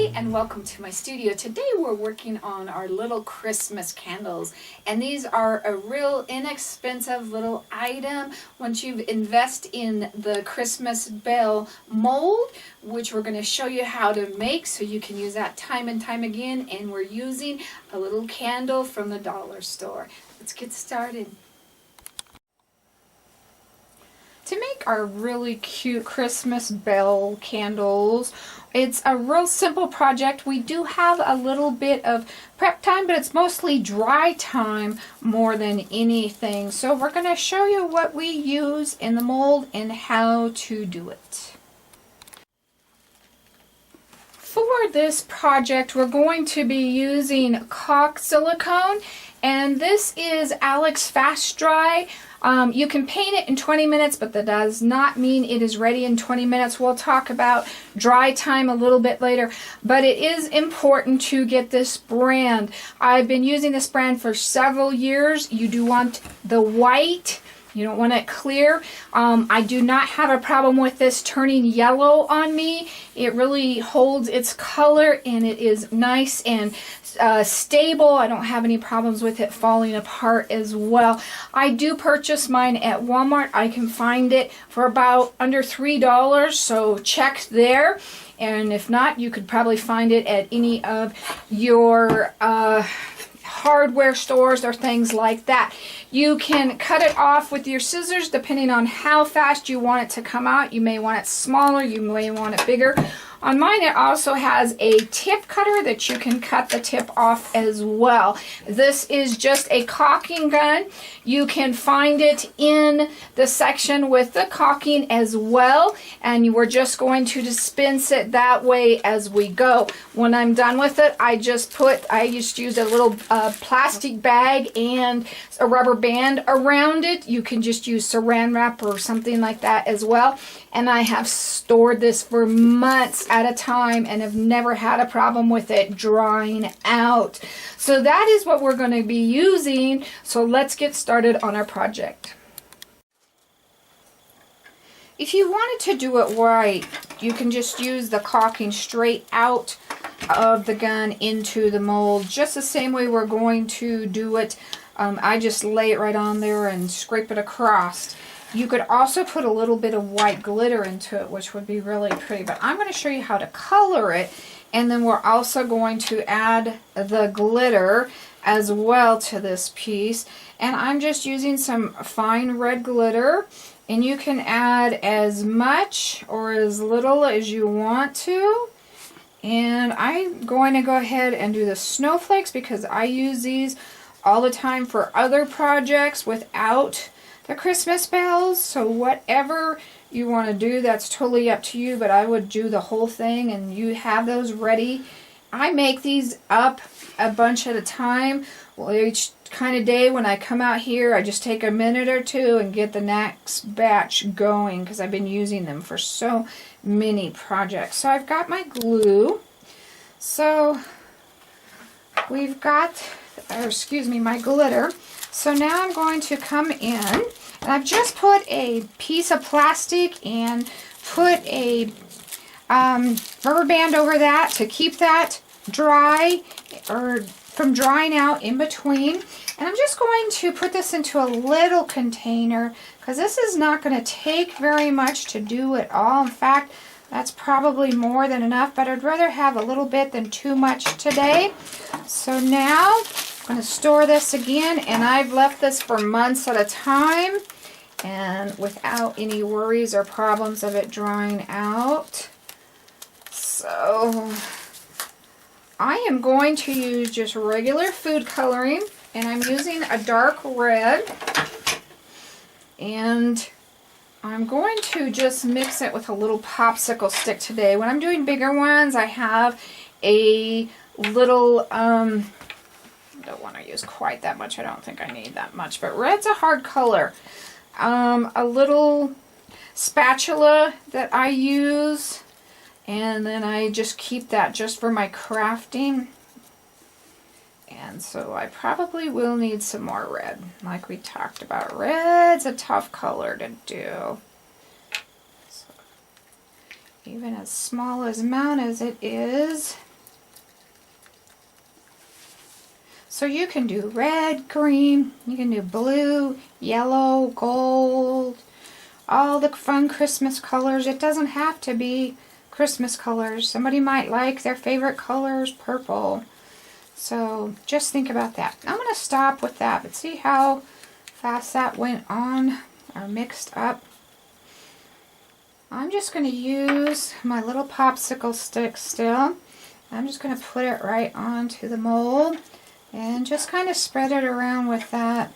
Hi and welcome to my studio. Today we're working on our little Christmas candles, and these are a real inexpensive little item once you invest in the Christmas bell mold, which we're going to show you how to make so you can use that time and time again. And we're using a little candle from the dollar store. Let's get started. To make our really cute Christmas bell candles, it's a real simple project. We do have a little bit of prep time, but it's mostly dry time more than anything. So we're going to show you what we use in the mold and how to do it. For this project, we're going to be using caulk silicone, and this is Alex Fast Dry. You can paint it in 20 minutes, but that does not mean it is ready in 20 minutes. We'll talk about dry time a little bit later, but it is important to get this brand. I've been using this brand for several years. You do want the white. You don't want it clear. I do not have a problem with this turning yellow on me. It really holds its color and it is nice and stable. I don't have any problems with it falling apart as well. I do purchase mine at Walmart. I can find it for about under $3, so check there. And if not, you could probably find it at any of your hardware stores or things like that. You can cut it off with your scissors depending on how fast you want it to come out. You may want it smaller, you may want it bigger. On mine, it also has a tip cutter that you can cut the tip off as well. This is just a caulking gun. You can find it in the section with the caulking as well, and we're just going to dispense it that way as we go. When I'm done with it, I just used a little plastic bag and a rubber band around it. You can just use saran wrap or something like that as well. And I have stored this for months at a time and have never had a problem with it drying out. So that is what we're going to be using. So let's get started on our project. If you wanted to do it right, you can just use the caulking straight out of the gun into the mold, just the same way we're going to do it. I just lay it right on there and scrape it across. You could also put a little bit of white glitter into it, which would be really pretty, but I'm going to show you how to color it, and then we're also going to add the glitter as well to this piece. And I'm just using some fine red glitter, and you can add as much or as little as you want to. And I'm going to go ahead and do the snowflakes because I use these all the time for other projects without the Christmas bells. So whatever you want to do, that's totally up to you, but I would do the whole thing and you have those ready. I make these up a bunch at a time. Well, each kind of day when I come out here, I just take a minute or two and get the next batch going because I've been using them for so many projects. So I've got my glue. So we've got, my glitter. So now I'm going to come in, and I've just put a piece of plastic and put a rubber band over that to keep that dry or from drying out in between. And I'm just going to put this into a little container because this is not going to take very much to do it all. In fact, that's probably more than enough, but I'd rather have a little bit than too much today. So now I'm going to store this again, and I've left this for months at a time and without any worries or problems of it drying out. So I am going to use just regular food coloring, and I'm using a dark red, and I'm going to just mix it with a little popsicle stick today. When I'm doing bigger ones, I have a little don't want to use quite that much. I don't think I need that much, but red's a hard color. A little spatula that I use, and then I just keep that just for my crafting. And so I probably will need some more red, like we talked about. Red's a tough color to do. So, even as small as amount as it is, So you can do red, green, you can do blue, yellow, gold, all the fun Christmas colors. It doesn't have to be Christmas colors. Somebody might like their favorite colors purple. So just think about that. I'm going to stop with that, but see how fast that went on or mixed up. I'm just going to use my little popsicle stick still. I'm just going to put it right onto the mold and just kind of spread it around with that.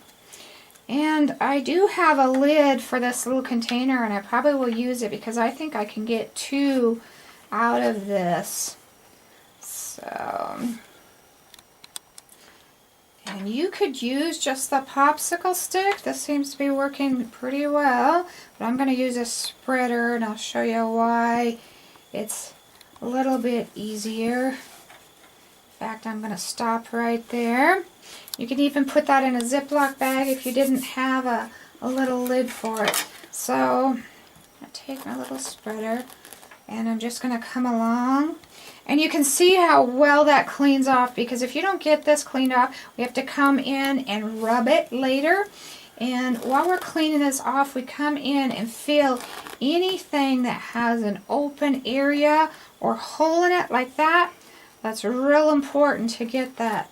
And I do have a lid for this little container, and I probably will use it because I think I can get 2 out of this. So, and you could use just the popsicle stick. This seems to be working pretty well, but I'm going to use a spreader, and I'll show you why it's a little bit easier. In fact, I'm going to stop right there. You can even put that in a Ziploc bag if you didn't have a little lid for it. So I take my little spreader and I'm just going to come along. And you can see how well that cleans off, because if you don't get this cleaned off, we have to come in and rub it later. And while we're cleaning this off, we come in and feel anything that has an open area or hole in it like that. That's real important to get that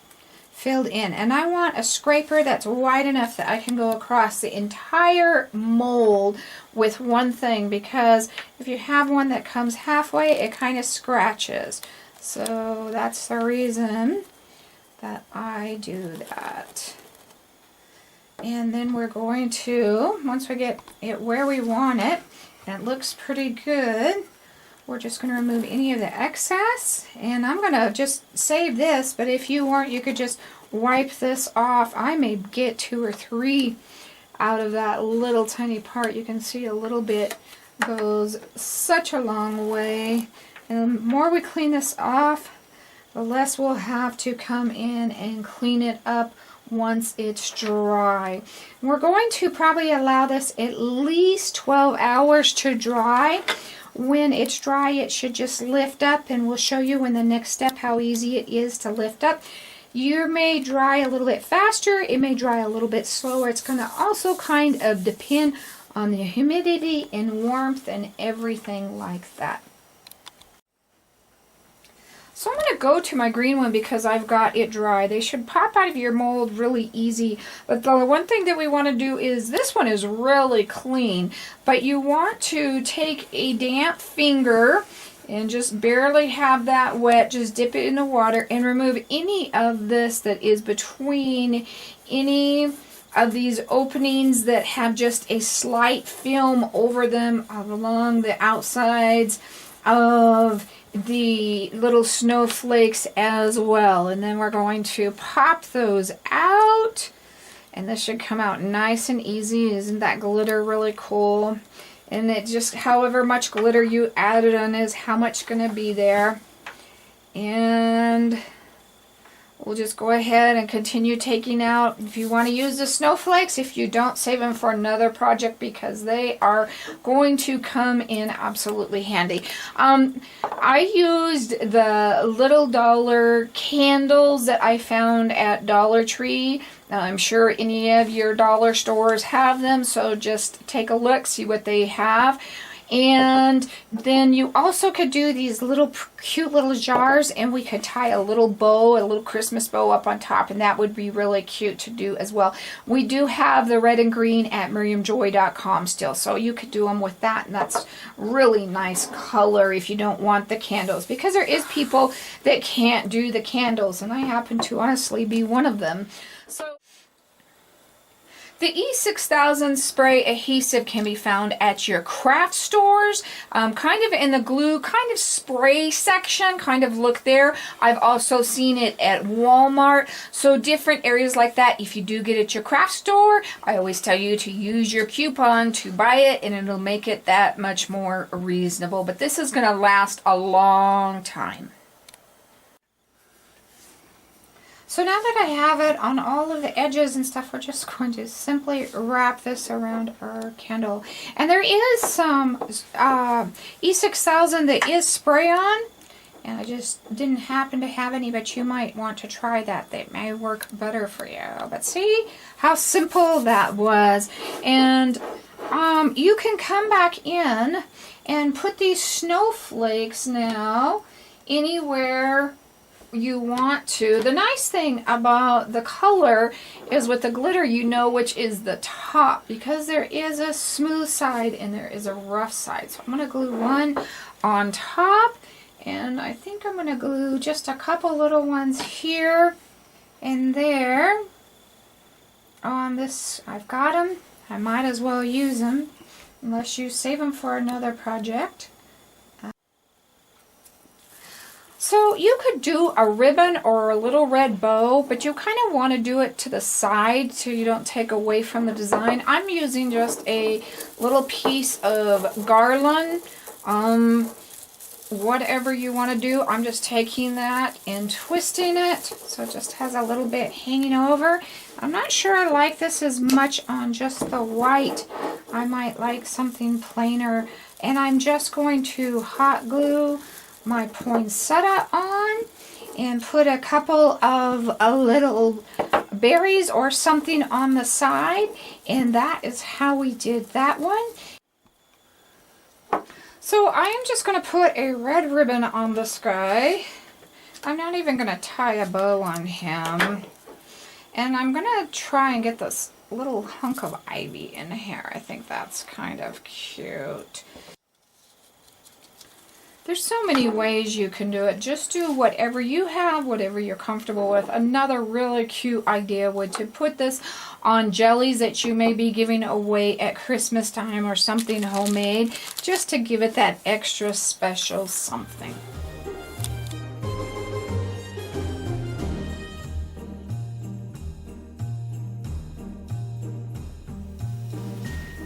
filled in. And I want a scraper that's wide enough that I can go across the entire mold with one thing, because if you have one that comes halfway, it kind of scratches. So that's the reason that I do that. And then we're going to, once we get it where we want it, and it looks pretty good, we're just going to remove any of the excess. And I'm going to just save this, but if you weren't, you could just wipe this off. I may get 2 or 3 out of that little tiny part. You can see a little bit goes such a long way. And the more we clean this off, the less we'll have to come in and clean it up once it's dry. We're going to probably allow this at least 12 hours to dry. When it's dry, it should just lift up, and we'll show you in the next step how easy it is to lift up. You may dry a little bit faster, it may dry a little bit slower. It's going to also kind of depend on the humidity and warmth and everything like that. So I'm going to go to my green one because I've got it dry. They should pop out of your mold really easy. But the one thing that we want to do is, this one is really clean, but you want to take a damp finger and just barely have that wet. Just dip it in the water and remove any of this that is between any of these openings that have just a slight film over them along the outsides of the little snowflakes as well. And then we're going to pop those out, and this should come out nice and easy. Isn't that glitter really cool? And it just, however much glitter you added on is how much going to be there. And we'll just go ahead and continue taking out. If you want to use the snowflakes, if you don't, save them for another project, because they are going to come in absolutely handy. I used the little dollar candles that I found at Dollar Tree. I'm sure any of your dollar stores have them, so just take a look, see what they have. And then you also could do these little cute little jars, and we could tie a little bow, a little Christmas bow up on top, and that would be really cute to do as well. We do have the red and green at miriamjoy.com still, so you could do them with that, and that's really nice color if you don't want the candles, because there is people that can't do the candles, and I happen to honestly be one of them. So the E6000 spray adhesive can be found at your craft stores, kind of in the glue, kind of spray section, kind of look there. I've also seen it at Walmart, so different areas like that. If you do get it at your craft store, I always tell you to use your coupon to buy it, and it'll make it that much more reasonable. But this is going to last a long time. So now that I have it on all of the edges and stuff, we're just going to simply wrap this around our candle. And there is some E6000 that is spray-on, And I just didn't happen to have any, but you might want to try that. They may work better for you. But see how simple that was. And you can come back in and put these snowflakes now anywhere you want to. The nice thing about the color is with the glitter, you know which is the top, because there is a smooth side and there is a rough side. So I'm going to glue one on top, and I think I'm going to glue just a couple little ones here and there on this. I've got them. I might as well use them unless you save them for another project. So you could do a ribbon or a little red bow, but you kind of want to do it to the side so you don't take away from the design. I'm using just a little piece of garland. Whatever you want to do, I'm just taking that and twisting it so it just has a little bit hanging over. I'm not sure I like this as much on just the white. I might like something plainer, and I'm just going to hot glue my poinsettia on and put a couple of little berries or something on the side, and that is how we did that one. So I am just going to put a red ribbon on this guy. I'm not even going to tie a bow on him. And I'm going to try and get this little hunk of ivy in here. I think that's kind of cute. There's so many ways you can do it. Just do whatever you have, whatever you're comfortable with. Another really cute idea would to put this on jellies that you may be giving away at Christmas time or something homemade, just to give it that extra special something.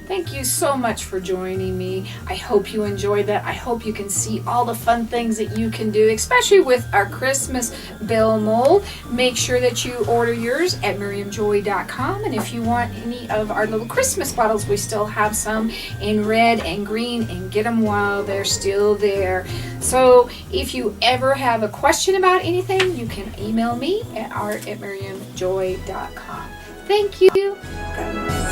Thank you so much for joining me. I hope you enjoyed that. I hope you can see all the fun things that you can do, especially with our Christmas bell mold. Make sure that you order yours at miriamjoy.com. And if you want any of our little Christmas bottles, we still have some in red and green, and get them while they're still there. So if you ever have a question about anything, you can email me at art@miriamjoy.com. Thank you. God bless.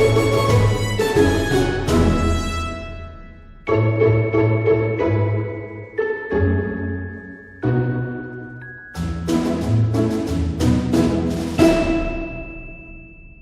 Thank you.